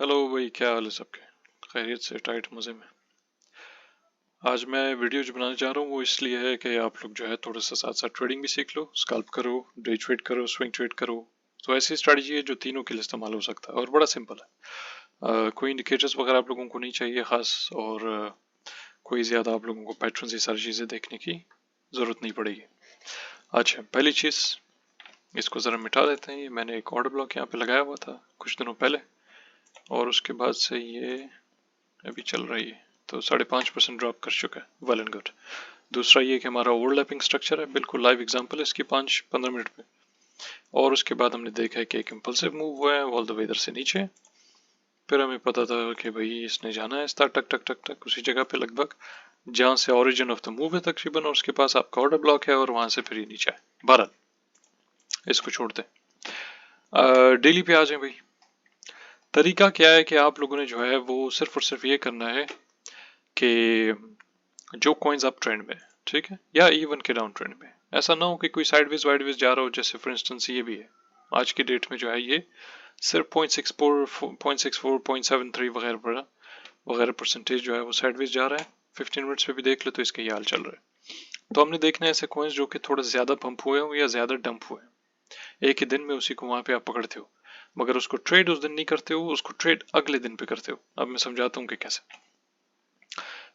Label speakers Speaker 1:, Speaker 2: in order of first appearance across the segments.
Speaker 1: Hello भाई, क्या हाल है सबके? खैरियत से, टाइट मज़े में। आज मैं वीडियो जो बनाने जा रहा हूँ वो इसलिए है कि आप लोग जो है थोड़ा सा साथ साथ ट्रेडिंग भी सीख लो, स्कैल्प करो, डे ट्रेड करो, स्विंग ट्रेड करो। तो ऐसी स्ट्रेटजी है जो तीनों के लिए इस्तेमाल हो सकता है और बड़ा सिंपल है। कोई इंडिकेटर्स वगैरह आप लोगों को नहीं चाहिए खास, और कोई ज़्यादा आप लोगों को पैटर्न ये सारी चीज़ें देखने की ज़रूरत नहीं पड़ेगी। अच्छा, पहली चीज़, इसको ज़रा मिटा देते हैं। ये मैंने एक ऑर्डर ब्लॉक यहाँ पे लगाया हुआ था कुछ दिनों पहले, और उसके बाद से ये अभी चल रही है तो 5.5% ड्रॉप कर चुका है। Well and good. दूसरा ये कि हमारा ओवरलैपिंग स्ट्रक्चर है, बिल्कुल लाइव एग्जांपल है इसकी 5-15 मिनट में। और उसके बाद हमने देखा है कि एक इम्पल्सिव मूव हुआ है ऑल द वे इधर से नीचे। फिर हमें पता था कि भाई इसने जाना है टक टक टक टक टक उसी जगह पे लगभग जहां से ओरिजिन ऑफ द मूव है तकरीबन, और उसके पास आपका ऑर्डर ब्लॉक है और वहां से फिर ये नीचे है। बहरहाल इसको छोड़ते हैं, डेली पे आ जाए भाई। तरीका क्या है कि आप लोगों ने जो है वो सिर्फ और सिर्फ ये करना है कि जो कॉइन्स आप ट्रेंड में, ठीक है, या इवन के डाउन ट्रेंड में, ऐसा ना हो कि कोई साइडवेज वाइडवेज जा रहा हो। जैसे फॉर इंस्टेंस ये भी है आज की डेट में जो है ये सिर्फ 0.64 0.73 वगैरह वगैरह परसेंटेज जो है वो साइडवेज जा रहा है। 15 मिनट्स पे भी देख लो तो इसका ये हाल चल रहा है। तो हमने देखना है ऐसे कॉइन्स जो कि थोड़ा ज्यादा पंप हुए हो या ज्यादा डंप हुए, एक ही दिन में उसी को वहां पे आप पकड़ते हो, मगर उसको ट्रेड उस दिन नहीं करते हो, उसको ट्रेड अगले दिन पे करते हो। अब मैं समझाता हूँ कि कैसे।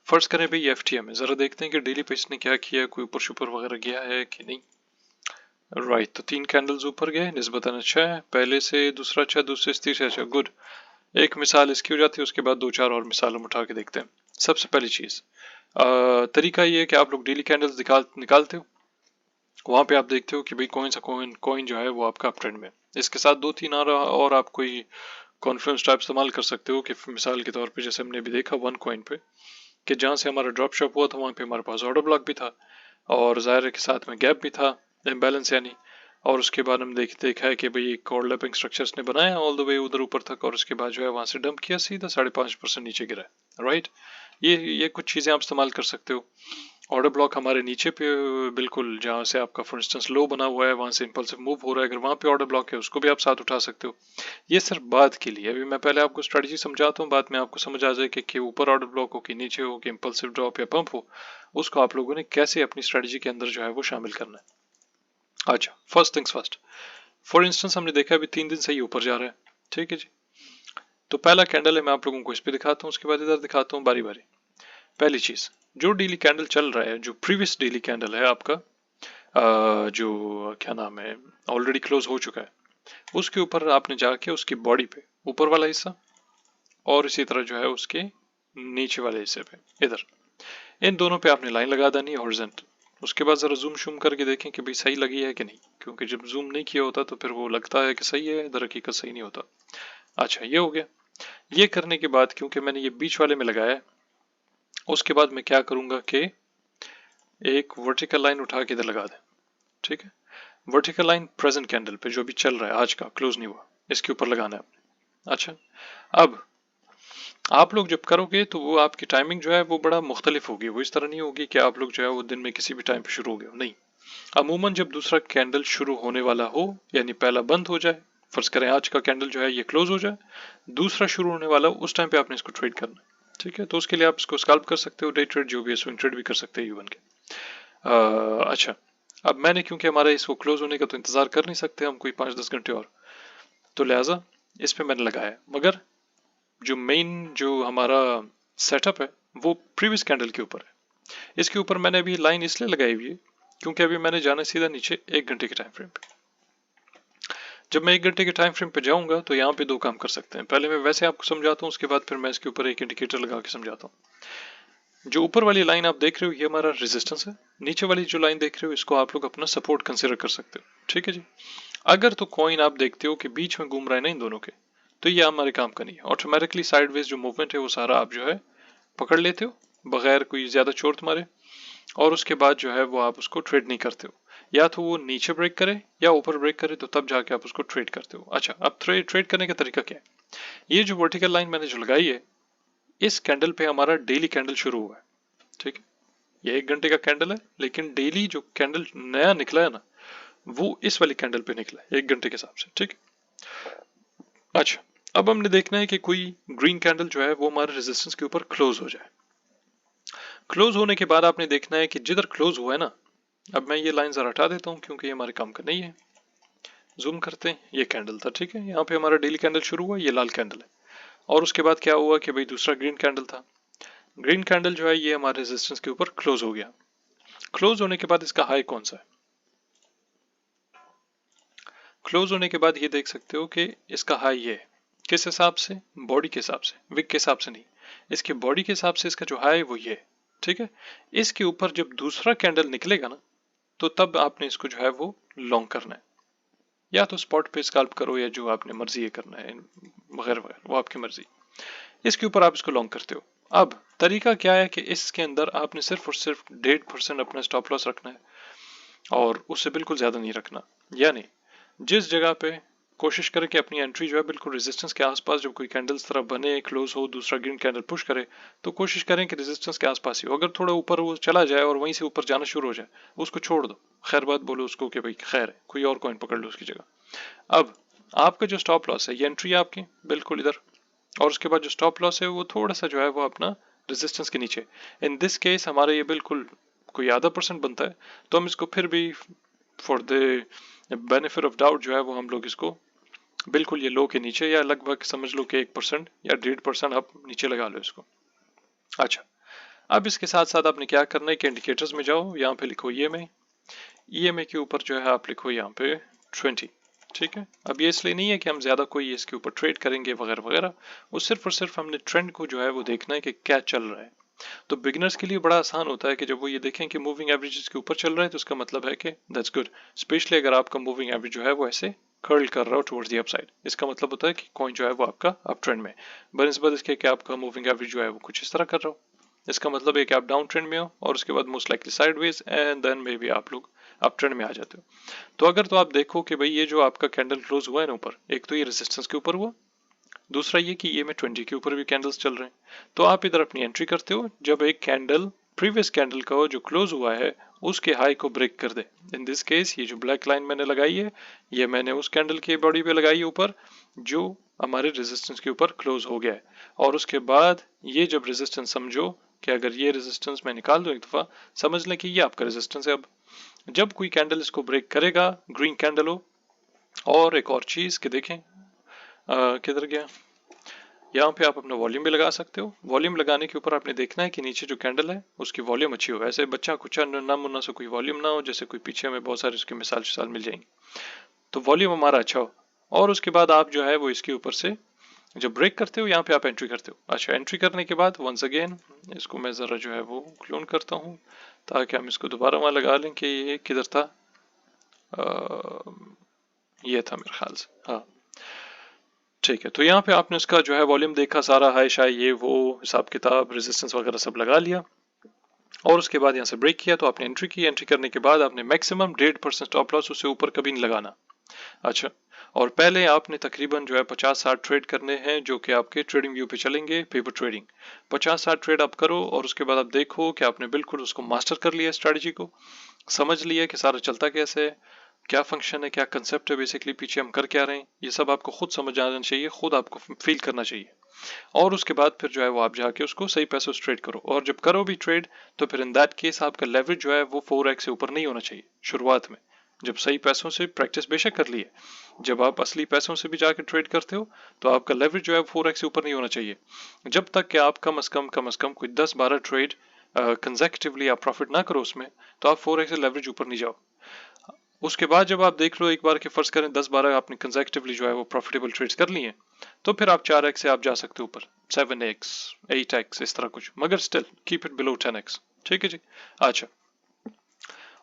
Speaker 1: फर्ज करें भाई एफटीएम है, जरा देखते हैं कि डेली पे इसने क्या किया है, कोई ऊपर सुपर वगैरह गया है कि नहीं। राइट, तो 3 कैंडल्स ऊपर गए, निस्बतन अच्छा है, पहले से दूसरा अच्छा, दूसरे से तीसरा अच्छा, गुड। एक मिसाल इसकी हो जाती है, उसके बाद 2-4 और मिसाल हम उठा के देखते हैं। सबसे पहली चीज, तरीका ये है कि आप लोग डेली कैंडल्स निकालते हो, वहां पे आप देखते हो कि भाई कौन सा कॉइन कॉइन जो है वो आपका अप ट्रेंड में। इसके साथ 2-3 और आप कोई कॉन्फ्रेंस टाइप इस्तेमाल कर सकते हो कि मिसाल के तौर पे जैसे हमने भी देखा वन कॉइन पे कि जहाँ से हमारा ड्रॉप शॉप हुआ था वहाँ पे हमारे पास ऑर्डर ब्लॉक भी था, और जाहिर के साथ में गैप भी था, इम्बैलेंस यानी। और उसके बाद हम देखा है कि भाई एक ओवरलैपिंग स्ट्रक्चर्स ने बनाया ऑल द वे उधर ऊपर तक, और उसके बाद जो है वहां से डंप किया, सीधा 5.5% नीचे गिरा है। राइट, ये कुछ चीजें आप इस्तेमाल कर सकते हो। ऑर्डर ब्लॉक हमारे नीचे पे बिल्कुल जहाँ से आपका फॉर इंस्टेंस लो बना हुआ है वहां से इंपल्सिव मूव हो रहा है, अगर वहां पे ऑर्डर ब्लॉक है उसको भी आप साथ उठा सकते हो। ये सिर्फ बात के लिए, अभी मैं पहले आपको स्ट्रेटजी समझाता हूँ, बाद में आपको समझ आ जाए कि ऊपर ऑर्डर ब्लॉक हो कि नीचे हो कि इंपल्सिव ड्रॉप या पंप हो, उसको आप लोगों ने कैसे अपनी स्ट्रेटजी के अंदर जो है वो शामिल करना है। अच्छा, first things first, for instance हमने देखा अभी 3 दिन से ही ऊपर जा रहा है, ठीक है जी। तो पहला कैंडल है, मैं आप लोगों को इस पे दिखाता हूँ, उसके बाद इधर दिखाता हूँ बारी बारी। पहली चीज, जो डेली कैंडल चल रहा है, जो प्रीवियस डेली कैंडल है आपका, जो क्या नाम है, ऑलरेडी क्लोज हो चुका है, उसके ऊपर आपने जाके उसकी बॉडी पे ऊपर वाला हिस्सा, और इसी तरह जो है उसके नीचे वाले हिस्से पे इधर, इन दोनों पे आपने लाइन लगा देनी है हॉरिजॉन्टल। उसके बाद जरा जूम शूम करके देखें कि भाई सही लगी है कि नहीं, क्योंकि जब जूम नहीं किया होता तो फिर वो लगता है कि सही है, दर हकीकत सही नहीं होता। अच्छा, ये हो गया। ये करने के बाद क्योंकि मैंने ये बीच वाले में लगाया है, उसके बाद मैं क्या करूंगा कि एक वर्टिकल लाइन उठा के इधर लगा दें, ठीक है। वर्टिकल लाइन प्रेजेंट कैंडल पे जो भी चल रहा है, आज का क्लोज नहीं हुआ, इसके ऊपर लगाना है आपने। अच्छा, अब आप लोग जब करोगे तो वो आपकी टाइमिंग जो है वो बड़ा मुख्तलिफ होगी, वो इस तरह नहीं होगी कि आप लोग जो है वो दिन में किसी भी टाइम पे शुरू हो गए हो, नहीं। अमूमन जब दूसरा कैंडल शुरू होने वाला हो, यानी पहला बंद हो जाए, फर्ज करें आज का कैंडल जो है ये क्लोज हो जाए, दूसरा शुरू होने वाला हो, उस टाइम पे आपने इसको ट्रेड करना है, ठीक है। तो उसके लिए आप इसको स्कैल्प कर सकते हो, डे ट्रेड जो भी है, स्विंग ट्रेड भी कर सकते हैं इवन के। अच्छा, अब मैंने क्योंकि हमारा इसको क्लोज होने का तो इंतजार कर नहीं सकते हम कोई 5-10 घंटे और, तो लिहाजा इस पे मैंने लगाया है। मगर जो मेन जो हमारा सेटअप है वो प्रीवियस कैंडल के ऊपर है। इसके ऊपर मैंने अभी लाइन इसलिए लगाई हुई है क्योंकि अभी मैंने जाना सीधा नीचे 1 घंटे के टाइम फ्रेम पे। जब मैं 1 घंटे के टाइम फ्रेम पे जाऊंगा तो यहाँ पे 2 काम कर सकते हैं। पहले मैं वैसे आपको समझाता हूँ, उसके बाद फिर मैं इसके ऊपर एक इंडिकेटर लगा के समझाता हूँ। जो ऊपर वाली लाइन आप देख रहे हो ये हमारा रेजिस्टेंस है, नीचे वाली जो लाइन देख रहे हो इसको आप लोग अपना सपोर्ट कंसिडर कर सकते हो, ठीक है जी। अगर तो कॉइन आप देखते हो कि बीच में घूम रहा है ना इन दोनों के, तो ये हमारे काम का नहीं है। ऑटोमेटिकली साइडवेज जो मूवमेंट है वो सारा आप जो है पकड़ लेते हो बगैर कोई ज्यादा चोट तुम्हारे, और उसके बाद जो है वो आप उसको ट्रेड नहीं करते हो। या तो वो नीचे ब्रेक करे या ऊपर ब्रेक करे, तो तब जाके आप उसको ट्रेड करते हो। अच्छा, अब ट्रेड करने का तरीका क्या है। ये जो वर्टिकल लाइन मैंने जो लगाई है, इस कैंडल पे हमारा डेली कैंडल शुरू हुआ है, ठीक है। ये 1 घंटे का कैंडल है, लेकिन डेली जो कैंडल नया निकला है ना, वो इस वाली कैंडल पे निकला है 1 घंटे के हिसाब से, ठीक है। अच्छा, अब हमने देखना है कि कोई ग्रीन कैंडल जो है वो हमारे रेजिस्टेंस के ऊपर क्लोज हो जाए। क्लोज होने के बाद आपने देखना है कि जिधर क्लोज हुआ है ना, अब मैं ये लाइन जरा हटा देता हूँ क्योंकि ये हमारे काम का नहीं है। जूम करते हैं, ये कैंडल था, ठीक है, यहाँ पे हमारा डेली कैंडल शुरू हुआ, ये लाल कैंडल है। और उसके बाद क्या हुआ कि भाई दूसरा ग्रीन कैंडल था। ग्रीन कैंडल जो है ये हमारे रेजिस्टेंस के ऊपर क्लोज हो गया। क्लोज होने के बाद इसका हाई कौन सा है? क्लोज होने के बाद ये देख सकते हो कि इसका हाई ये है। किस हिसाब से? बॉडी के हिसाब से, विक के हिसाब से नहीं, इसके बॉडी के हिसाब से इसका जो हाई है वो ये है, ठीक है। इसके ऊपर जब दूसरा कैंडल निकलेगा ना, तो तब आपने इसको जो है वो लॉन्ग करना है, या तो स्पॉट पे स्कैल्प करो या जो आपने मर्जी ये करना है वगैरह वगैरह, वो आपकी मर्जी। इसके ऊपर आप इसको लॉन्ग करते हो। अब तरीका क्या है कि इसके अंदर आपने सिर्फ और सिर्फ 1.5% अपना स्टॉप लॉस रखना है और उससे बिल्कुल ज्यादा नहीं रखना। यानी जिस जगह पे कोशिश करें कि अपनी एंट्री जो है बिल्कुल रेजिस्टेंस के आसपास, जब कोई कैंडल इस तरह बने क्लोज हो, दूसरा ग्रीन कैंडल पुश करे, तो कोशिश करें कि रेजिस्टेंस के आसपास ही हो। अगर थोड़ा ऊपर वो चला जाए और वहीं से ऊपर जाना शुरू हो जाए, उसको छोड़ दो, खैर बात बोलो उसको कि भाई खैर है, कोई और कॉइन पकड़ लो उसकी जगह। अब आपका जो स्टॉप लॉस है, ये एंट्री है आपकी बिल्कुल इधर, और उसके बाद जो स्टॉप लॉस है वो थोड़ा सा जो है वो अपना रेजिस्टेंस के नीचे। इन दिस केस हमारा ये बिल्कुल कोई आधा % बनता है, तो हम इसको फिर भी for the benefit of doubt जो है वो हम लोग इसको बिल्कुल ये लो के नीचे, या लगभग समझ लो कि 1% या 1.5% आप नीचे लगा लो इसको। अच्छा, अब इसके साथ साथ आपने क्या करना है कि इंडिकेटर्स में जाओ, यहाँ पे लिखो EMA के ऊपर जो है आप लिखो यहाँ पे 20, ठीक है। अब ये इसलिए नहीं है कि हम ज्यादा कोई इसके ऊपर ट्रेड करेंगे वगैरह वगैरह, वो सिर्फ और सिर्फ हमने ट्रेंड को जो है वो देखना है कि क्या चल रहा है। तो बिगिनर्स के लिए बड़ा आसान होता है कि जब वो ये देखें कि मूविंग एवरेजेस के ऊपर चल रहा है, तो उसका मतलब है कि दैट्स गुड। स्पेशली अगर आपका मूविंग एवरेज जो है वो ऐसे कर्ल कर रहा हो टुवर्ड्स द अपसाइड, इसका मतलब होता है कि कॉइन जो है वो आपका अप ट्रेंड में। बनस्बत इसके कि आपका मूविंग एवरेज जो है वो कुछ इस तरह कर रहा हो, इसका मतलब है कि आप डाउन ट्रेंड में हो और उसके बाद most likely sideways and then maybe आप लोग अप ट्रेंड में आ जाते हो। तो अगर तो आप देखो कि भाई ये जो आपका कैंडल क्लोज हुआ है ना ऊपर, एक तो ये रेजिस्टेंस के ऊपर हुआ, दूसरा ये कि ये में 20 के ऊपर भी कैंडल्स चल रहे हैं, तो आप इधर अपनी एंट्री करते हो जब एक कैंडल प्रीवियस कैंडल का जो क्लोज हुआ है उसके हाई को ब्रेक कर दे। इन दिस केस ये जो ब्लैक लाइन मैंने लगाई है, ये मैंने उस कैंडल की बॉडी पे लगाई है ऊपर जो हमारे रेजिस्टेंस के ऊपर क्लोज हो गया है। और उसके बाद ये जब रेजिस्टेंस समझो कि अगर ये रेजिस्टेंस मैं निकाल दूं एक दफा, समझ लें कि ये आपका रेजिस्टेंस है। अब जब कोई कैंडल इसको ब्रेक करेगा, ग्रीन कैंडल हो, और एक और चीज कि देखें किधर गया, यहाँ पे आप अपना वॉल्यूम भी लगा सकते हो। वॉल्यूम लगाने के ऊपर आपने देखना है कि नीचे जो कैंडल है उसकी वॉल्यूम अच्छी हो, ऐसे बच्चा कुछ ना मुन्ना से कोई वॉल्यूम ना हो, जैसे कोई पीछे में बहुत सारी उसकी मिसाल मिल जाएंगी। तो वॉल्यूम हमारा अच्छा हो, और उसके बाद आप जो है वो इसके ऊपर से जब ब्रेक करते हो यहाँ पे आप एंट्री करते हो। अच्छा, एंट्री करने के बाद वंस अगेन इसको मैं जरा जो है वो क्लोन करता हूँ ताकि हम इसको दोबारा वहां लगा लें कि ये किधर था, ये था मेरे ख्याल से, हाँ ठीक है। तो यहाँ पे आपने उसका जो है वॉल्यूम देखा, सारा हाई शाई ये वो हिसाब किताब रेजिस्टेंस वगैरह सब लगा लिया, और उसके बाद यहाँ से ब्रेक किया तो आपने एंट्री की। एंट्री करने के बाद आपने मैक्सिमम 1.5% स्टॉप लॉस, उससे ऊपर कभी नहीं लगाना। अच्छा, और पहले आपने तकरीबन जो है 50-60 ट्रेड करने हैं जो कि आपके ट्रेडिंग व्यू पे चलेंगे, पेपर ट्रेडिंग। 50-60 ट्रेड आप करो और उसके बाद आप देखो कि आपने बिल्कुल उसको मास्टर कर लिया, स्ट्रेटजी को समझ लिया कि सारा चलता कैसे है, क्या फंक्शन है, क्या कंसेप्ट है, बेसिकली पीछे हम कर क्या रहे हैं, ये सब आपको खुद समझ आना चाहिए, खुद आपको फील करना चाहिए। और उसके बाद फिर जो है वो आप जाके उसको सही पैसों से ट्रेड करो, और जब करो भी ट्रेड तो फिर इन दैट केस आपका लेवरेज जो है वो 4x से ऊपर नहीं होना चाहिए शुरुआत में। जब सही पैसों से प्रैक्टिस बेशक कर ली है, जब आप असली पैसों से भी जाके ट्रेड करते हो तो आपका लेवरेज जो है 4x से ऊपर नहीं होना चाहिए। जब तक कि आप कम अज कम कोई 10-12 ट्रेड कंसेक्यूटिवली आप प्रॉफिट ना करो उसमें, तो आप 4x से लेवरेज ऊपर नहीं जाओ। उसके बाद जब आप देख लो एक बार के फर्ज करें 10-12 आपने कंसेक्यूटिवली जो है वो प्रॉफिटेबल ट्रेड्स कर लिए, तो फिर आप 4x से आप जा सकते हो ऊपर, 7x 8x इस तरह कुछ, मगर still keep it below 10x, ठीक है जी। अच्छा,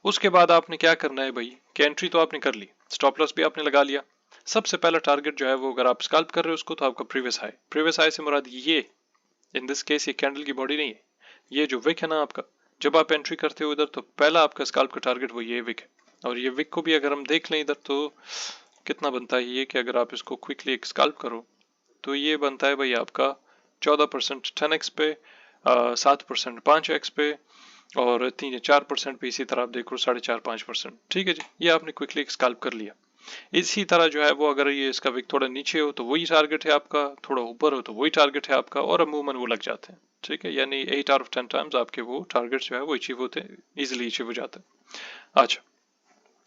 Speaker 1: उसके बाद आपने क्या करना है भाई कि एंट्री तो आपने कर ली, स्टॉप लॉस भी आपने लगा लिया। सबसे पहला टारगेट जो है वो अगर आप स्कैल्प कर रहे हो उसको, तो आपका प्रीवियस हाई से मुराद ये, इन दिस केस ये कैंडल की बॉडी नहीं है, ये जो विक है ना आपका, जब आप एंट्री करते हो इधर तो पहला आपका स्कैल्प का टारगेट वो ये विक है। और ये विक को भी अगर हम देख लें इधर तो कितना बनता है ये, कि अगर आप इसको क्विकली एक स्कैल्प करो तो ये बनता है भाई आपका 14% 10x पे, 7% 5x पे, और 3 या 4% पे इसी तरह आप देखो 4.5-5%, ठीक है जी। ये आपने क्विकली एक स्कैल्प कर लिया। इसी तरह जो है वो अगर ये इसका विक थोड़ा नीचे हो तो वही टारगेट है आपका, थोड़ा ऊपर हो तो वही टारगेट है आपका, और अमूमन वो लग जाते हैं। ठीक है, यानी 8 आउट ऑफ 10 टाइम्स आपके वो टारगेट जो है वो अचीव होते हैं, इजिली अचीव हो जाते हैं। अच्छा,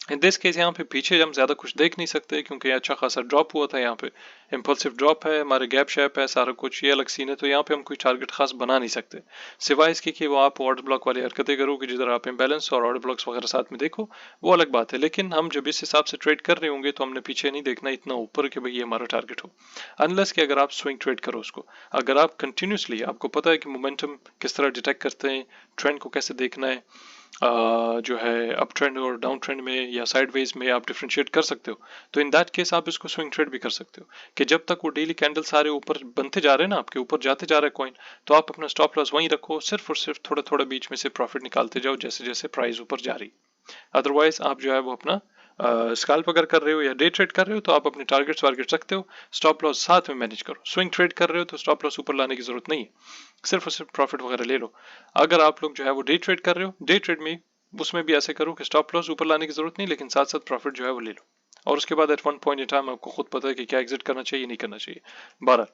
Speaker 1: इन दिस केस यहाँ पे पीछे हम ज्यादा कुछ देख नहीं सकते क्योंकि अच्छा खासा ड्रॉप हुआ था। यहाँ पे इम्पल्सिव ड्रॉप है, हमारे गैप शैप है, सारा कुछ ये अलग सीन है, तो यहाँ पे हम कोई टारगेट खास बना नहीं सकते, सिवाय इसके कि वो आप ऑर्डर ब्लॉक वाली हरकतें करोगे जिधर आप इम्बैलेंस और ऑर्डर ब्लॉक्स वगैरह साथ में देखो, वो अलग बात है। लेकिन हम जब इस हिसाब से ट्रेड कर रहे होंगे तो हमने पीछे नहीं देखना इतना ऊपर कि भाई ये हमारा टारगेट हो, अनलेस कि अगर आप स्विंग ट्रेड करो उसको। अगर आप कंटिन्यूसली, आपको पता है कि मोमेंटम किस तरह डिटेक्ट करते हैं, ट्रेंड को कैसे देखना है, जो है अप ट्रेंड और डाउन ट्रेंड में या साइडवेज में आप डिफरेंशिएट कर सकते हो, तो इन दैट केस आप इसको स्विंग ट्रेड भी कर सकते हो कि जब तक वो डेली कैंडल सारे ऊपर बनते जा रहे हैं ना, आपके ऊपर जाते जा रहा है कॉइन, तो आप अपना स्टॉप लॉस वहीं रखो, सिर्फ और सिर्फ थोड़ा थोड़ा बीच में से प्रॉफिट निकालते जाओ जैसे जैसे प्राइस ऊपर जा रही। अदरवाइज आप जो है वो अपना स्कैल्प अगर कर रहे हो या डे ट्रेड कर रहे हो तो आप अपने टारगेट्स वारगेट्स रखते हो, स्टॉप लॉस साथ में मैनेज करो। स्विंग ट्रेड कर रहे हो तो स्टॉप लॉस ऊपर लाने की जरूरत नहीं है, सिर्फ और सिर्फ प्रॉफिट वगैरह ले लो। अगर आप लोग जो है वो डे ट्रेड कर रहे हो, डे ट्रेड में उसमें भी ऐसे करो कि स्टॉप लॉस ऊपर लाने की जरूरत नहीं, लेकिन साथ साथ प्रॉफिट जो है वो ले लो, और उसके बाद at one point in time आपको खुद पता है कि क्या एग्जिट करना चाहिए नहीं करना चाहिए। 12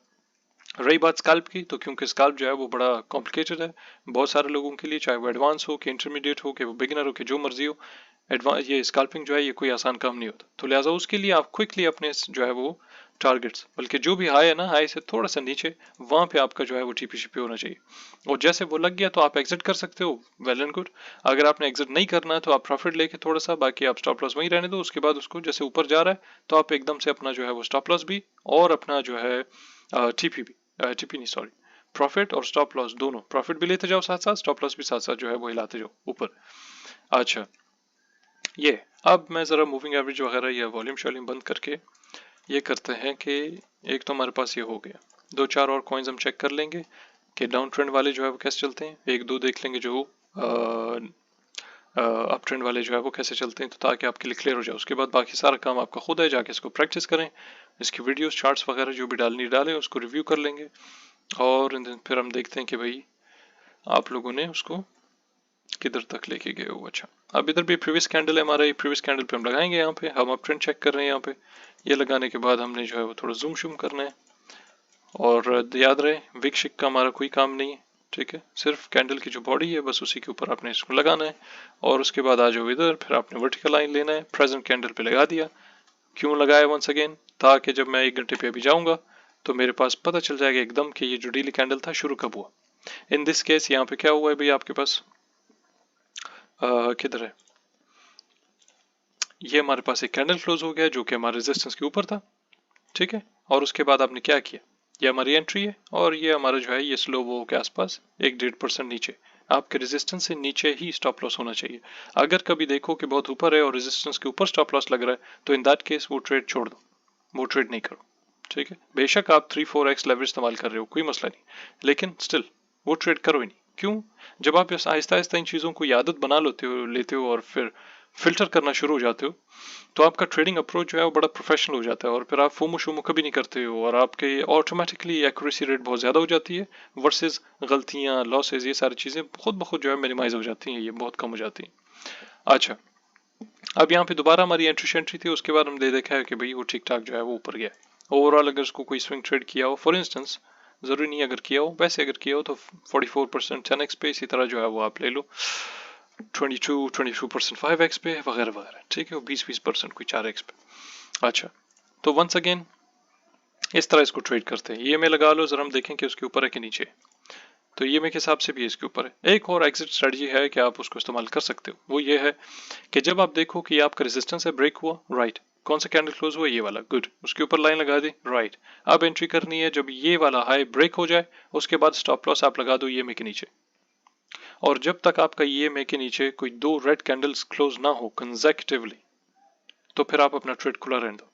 Speaker 1: रही बात स्कैल्प की, तो क्योंकि स्कैल्प जो है वो बड़ा कॉम्प्लिकेटेड है बहुत सारे लोगों के लिए, चाहे वो एडवांस हो कि इंटरमीडिएट हो कि वो बिगिनर हो कि जो मर्जी हो, एडवांस ये स्कैल्पिंग जो है ये कोई आसान काम नहीं होता। तो लिहाजा उसके लिए आप क्विकली अपने जो है वो टारगेट्स, बल्कि जो भी हाई है ना, हाई से थोड़ा सा नीचे वहां पे आपका जो है वो टीपी शिपी होना चाहिए, और जैसे वो लग गया तो आप एग्जिट कर सकते हो, वेल एंड गुड। अगर आपने एग्जिट नहीं करना है तो आप प्रॉफिट लेके थोड़ा सा, बाकी आप स्टॉप लॉस वहीं रहने दो। उसके बाद उसको जैसे ऊपर जा रहा है तो आप एकदम से अपना जो है वो स्टॉप लॉस भी और अपना जो है टीपी भी, टीपी नहीं सॉरी, प्रॉफिट और स्टॉप लॉस दोनों, प्रॉफिट भी लेते जाओ साथ साथ, स्टॉप लॉस भी साथ साथ जो है वो हिलाते जाओ ऊपर। अच्छा, ये अब मैं जरा मूविंग एवरेज वगैरह या वॉल्यूम शॉल्यूम बंद करके ये करते हैं कि एक तो हमारे पास ये हो गया, दो चार और कॉइन्स हम चेक कर लेंगे कि डाउन ट्रेंड वाले जो है वो कैसे चलते हैं, एक दो देख लेंगे जो अप ट्रेंड वाले जो है वो कैसे चलते हैं, तो ताकि आपके लिए क्लियर हो जाए। उसके बाद बाकी सारा काम आपका खुद है, जाके इसको प्रैक्टिस करें, इसकी वीडियोस चार्ट्स वगैरह जो भी डालनी डालें उसको रिव्यू कर लेंगे, और फिर हम देखते हैं कि भाई आप लोगों ने उसको किधर तक लेके गए हो। अच्छा, अब इधर भी प्रीवियस कैंडल है हमारा, ये प्रीवियस कैंडल पे हम लगाएंगे, यहाँ पे हम अप ट्रेंड चेक कर रहे हैं यहाँ पे, ये लगाने के बाद हमने जो है वो थोड़ा जूम शूम करना है, और याद रहे विक शिक का हमारा कोई काम नहीं है, ठीक है, सिर्फ कैंडल की जो बॉडी है बस उसी के ऊपर आपने इसको लगाना है, और उसके बाद आ जाओ इधर, फिर आपने वर्टिकल लाइन लेना है, प्रेजेंट कैंडल पे लगा दिया। क्यों लगाया वंस अगेन, ताकि जब मैं 1 घंटे पे अभी जाऊंगा तो मेरे पास पता चल जाएगा एकदम कि ये जो डेली कैंडल था शुरू कब हुआ। इन दिस केस यहाँ पे क्या हुआ है भाई आपके पास, किधर है, ये हमारे पास एक कैंडल क्लोज हो गया जो कि हमारे रेजिस्टेंस के ऊपर था, ठीक है, और उसके बाद आपने क्या किया, ये हमारी एंट्री है, और ये हमारा जो है ये स्लो वो के आसपास 1-1.5% नीचे, आपके रेजिस्टेंस से नीचे ही स्टॉप लॉस होना चाहिए। अगर कभी देखो कि बहुत ऊपर है और रेजिस्टेंस के ऊपर स्टॉप लॉस लग रहा है तो इन दैट केस वो ट्रेड छोड़ दो, वो ट्रेड नहीं करो, ठीक है। बेशक आप 3-4x लेवरेज इस्तेमाल कर रहे हो कोई मसला नहीं, लेकिन स्टिल वो ट्रेड करो ही नहीं। क्यों, जब आप आहिस्ता आहिस्ता इन चीज़ों को आदत बना लेते हो और फिर फिल्टर करना शुरू हो जाते हो, तो आपका ट्रेडिंग अप्रोच जो है वो बड़ा प्रोफेशनल हो जाता है, और फिर आप फोमो शोमो कभी नहीं करते हो, और आपके ऑटोमेटिकली एक्यूरेसी रेट बहुत ज़्यादा हो जाती है, वर्सेस गलतियाँ लॉसेज ये सारी चीज़ें खुद ब खुद जो है मिनिमाइज हो जाती हैं, ये बहुत कम हो जाती हैं। अच्छा, अब यहाँ पे दोबारा हमारी एंट्री थी, उसके बाद हमने देखा है कि भाई वो ठीक ठाक जो है वो ऊपर गया। ओवरऑल अगर उसको कोई स्विंग ट्रेड किया हो, फॉर इंस्टेंस जरूरी नहीं अगर किया हो, वैसे अगर किया हो तो 44% 10x पे, इसी तरह जो है वो आप ले लो 22% 5x पे वगैरह वगैरह, ठीक है, वो 20% कोई 4x पे। अच्छा, तो वंस अगेन इस तरह इसको ट्रेड करते हैं, ये में लगा लो जरा, हम देखें कि उसके ऊपर है कि नीचे, तो ये मेरे हिसाब से भी इसके ऊपर है। एक और एग्जिट स्ट्रेटजी है कि आप उसको इस्तेमाल कर सकते हो, वो ये है कि जब आप देखो कि आपका रेजिस्टेंस है ब्रेक हुआ, राइट, कौन सा कैंडल क्लोज हुआ, ये वाला, गुड, उसके ऊपर लाइन लगा दी, राइट, अब एंट्री करनी है जब ये वाला हाई ब्रेक हो जाए, उसके बाद स्टॉप लॉस आप लगा दो ये में के नीचे, और जब तक आपका ये में के नीचे कोई 2 रेड कैंडल्स क्लोज ना हो कंसेक्यूटिवली, तो फिर आप अपना ट्रेड खुला रहने दो,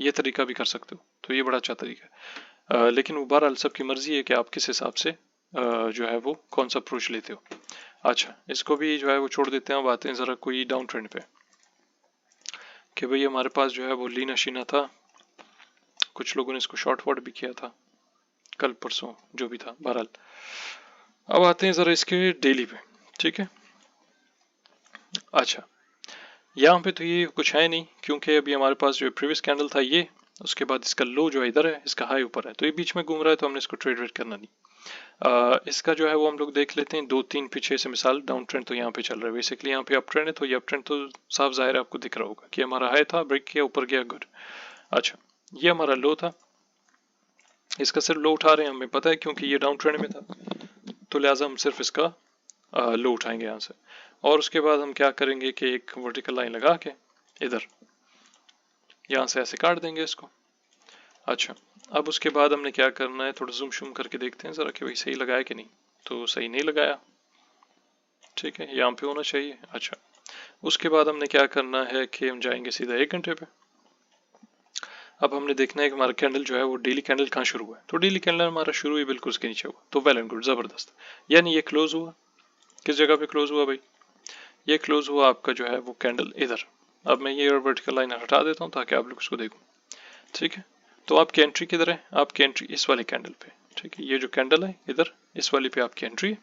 Speaker 1: ये तरीका भी कर सकते हो, तो ये बड़ा अच्छा तरीका है। लेकिन वो बहरहाल सबकी मर्जी है कि आप किस हिसाब से जो है वो कौन सा अप्रोच लेते हो। अच्छा, इसको भी जो है वो छोड़ देते हैं, अब आते हैं ज़रा कोई डाउन ट्रेंड पे, कि भाई हमारे पास जो है वो लीना शीना था, कुछ लोगों ने इसको शॉर्ट वर्ड भी किया था कल परसों, जो भी था बहरहाल। अब आते हैं ज़रा इसके डेली पे, ठीक है। अच्छा, यहाँ पे तो ये कुछ है नहीं, क्योंकि अभी हमारे पास जो प्रीवियस कैंडल था ये, उसके बाद इसका लो जो है इधर है, इसका हाई ऊपर है, तो ये बीच में घूम रहा है, तो हमने इसको ट्रेड वेट करना नहीं। इसका जो है वो हम लोग देख लेते हैं 2-3 पीछे से मिसाल। डाउन ट्रेंड तो यहाँ पे चल रहा है, बेसिकली यहाँ पे अप ट्रेंड है, तो ये अप ट्रेंड तो साफ जाहिर है आपको दिख रहा होगा कि हमारा हाई था, ब्रेक किया, ऊपर गया, गुड। अच्छा, ये हमारा लो था, इसका सिर्फ लो उठा रहे हैं, हमें पता है क्योंकि ये डाउन ट्रेंड में था, तो लिहाजा हम सिर्फ इसका लो उठाएंगे यहाँ से। और उसके बाद हम क्या करेंगे कि एक वर्टिकल लाइन लगा के इधर यहाँ से ऐसे काट देंगे इसको। अच्छा, अब उसके बाद हमने क्या करना है, थोड़ा जूम शूम करके देखते हैं ज़रा कि भाई सही लगाया कि नहीं। तो सही नहीं लगाया, ठीक है, यहाँ पे होना चाहिए। अच्छा, उसके बाद हमने क्या करना है कि हम जाएंगे सीधा 1 घंटे पे। अब हमने देखना है कि हमारा कैंडल जो है वो डेली कैंडल कहाँ शुरू हुआ है। तो डेली कैंडल हमारा शुरू ही बिल्कुल उसके नीचे हुआ, तो वेल एंड गुड, ज़बरदस्त। यानी ये क्लोज हुआ, किस जगह पे क्लोज हुआ भाई, ये क्लोज हुआ आपका जो है वो कैंडल इधर। अब मैं ये वर्टिकल लाइन हटा देता हूँ ताकि आप लोग उसको देखो, ठीक है। तो आपकी एंट्री किधर है, आपकी एंट्री इस वाले कैंडल पे, ठीक है, ये जो कैंडल है इधर इस वाली पे आपकी एंट्री है।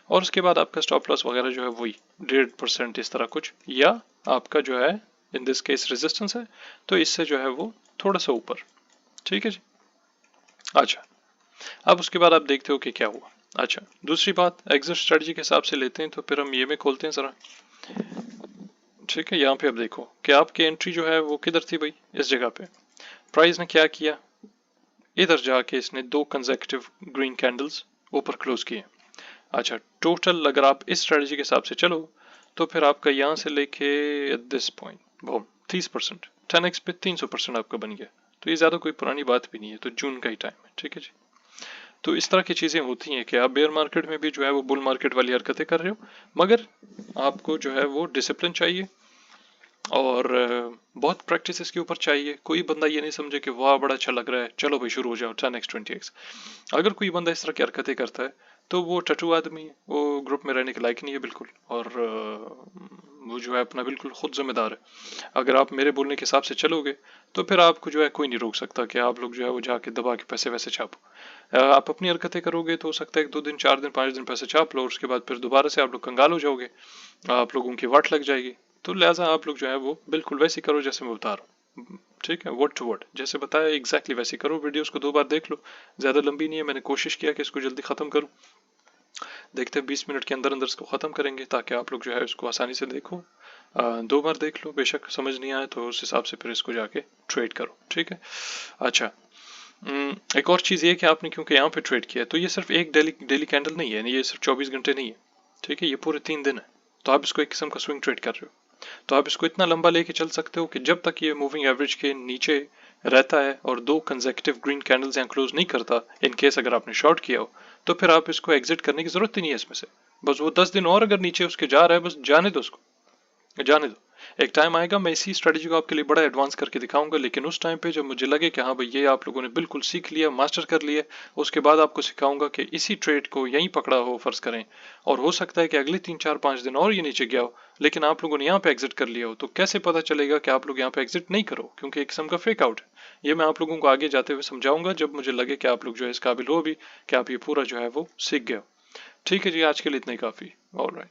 Speaker 1: और उसके बाद आपका स्टॉप लॉस वगैरह जो है वही 1.5% इस तरह कुछ, या आपका जो है इन दिस केस रेजिस्टेंस है, तो इससे जो है वो थोड़ा सा ऊपर, ठीक है जी। अच्छा, अब उसके बाद आप देखते हो कि क्या हुआ। अच्छा, दूसरी बात एग्जिट स्ट्रेटजी के हिसाब से लेते हैं, तो फिर हम ये में खोलते हैं जरा, ठीक है। यहाँ पे आप देखो कि आपकी एंट्री जो है वो किधर थी भाई, इस जगह पे। प्राइस ने क्या किया, इधर जाके इसने 2 कंसेक्यूटिव ग्रीन कैंडल्स ऊपर क्लोज किए। अच्छा, टोटल अगर आप इस स्ट्रेटजी के हिसाब से चलो तो फिर आपका यहाँ से लेके at this point boom 30%, 10x पे 300% आपका बन गया। तो ये ज़्यादा कोई पुरानी बात भी नहीं है, तो जून का ही टाइम है, ठीक है जी। तो इस तरह की चीज़ें होती हैं कि आप बेयर मार्केट में भी जो है वो बुल मार्केट वाली हरकतें कर रहे हो, मगर आपको जो है वो डिसिप्लिन चाहिए और बहुत प्रैक्टिस इसके ऊपर चाहिए। कोई बंदा ये नहीं समझे कि वाह बड़ा अच्छा लग रहा है, चलो भाई शुरू हो जाओ 10x 20x। अगर कोई बंदा इस तरह की हरकतें करता है तो वो टटू आदमी है, वो ग्रुप में रहने के लायक नहीं है बिल्कुल, और वो जो है अपना बिल्कुल खुद जिम्मेदार है। अगर आप मेरे बोलने के हिसाब से चलोगे तो फिर आपको जो है कोई नहीं रोक सकता कि आप लोग जो है वो जाके दबा के पैसे वैसे छापो। आप अपनी हरकतें करोगे तो हो सकता है 2 दिन 4 दिन 5 दिन पैसे छाप लो, और उसके बाद फिर दोबारा से आप लोग कंगाल हो जाओगे, आप लोगों की वाट लग जाएगी। तो लिहाजा आप लोग जो है वो बिल्कुल वैसे करो जैसे मैं बता रहा हूँ, ठीक है, वर्ड टू वर्ड जैसे बताया एग्जैक्टली वैसे करो। वीडियोस को 2 बार देख लो, ज़्यादा लंबी नहीं है, मैंने कोशिश किया कि इसको जल्दी ख़त्म करूँ। देखते हैं 20 मिनट के अंदर अंदर इसको ख़त्म करेंगे ताकि आप लोग जो है इसको आसानी से देखो। 2 बार देख लो, बेशक समझ नहीं आए तो उस हिसाब से फिर इसको जाके ट्रेड करो, ठीक है। अच्छा, एक और चीज़ ये कि आपने क्योंकि यहाँ पे ट्रेड किया है तो ये सिर्फ एक डेली कैंडल नहीं है, ये सिर्फ 24 घंटे नहीं है, ठीक है, ये पूरे 3 दिन है। तो आप इसको एक किस्म का स्विंग ट्रेड कर रहे हो, तो आप इसको इतना लंबा लेके चल सकते हो कि जब तक ये मूविंग एवरेज के नीचे रहता है और 2 कंसेक्यूटिव ग्रीन कैंडल्स यहाँ क्लोज नहीं करता, इन केस अगर आपने शॉर्ट किया हो, तो फिर आप इसको एग्जिट करने की जरूरत ही नहीं है इसमें से। बस वो 10 दिन और अगर नीचे उसके जा रहा है, बस जाने दो उसको, जाने दो। एक टाइम आएगा मैं इसी स्ट्रेटजी को आपके लिए बड़ा एडवांस करके दिखाऊंगा, लेकिन उस टाइम पे जब मुझे लगे कि हाँ भाई ये आप लोगों ने बिल्कुल सीख लिया, मास्टर कर लिया, उसके बाद आपको सिखाऊंगा कि इसी ट्रेड को यहीं पकड़ा हो फर्ज करें, और हो सकता है कि अगले 3-4-5 दिन और ये नीचे गया हो, लेकिन आप लोगों ने यहाँ पे एग्जिट कर लिया हो। तो कैसे पता चलेगा कि आप लोग यहाँ पे एग्जिट नहीं करो, क्योंकि एक किस्म का फेक आउट है। ये मैं आप लोगों को आगे जाते हुए समझाऊंगा जब मुझे लगे कि आप लोग जो है इस काबिल हो भी कि आप ये पूरा जो है वो सीख गए हो। ठीक है जी, आज के लिए इतना ही काफ़ी। ऑलराइट।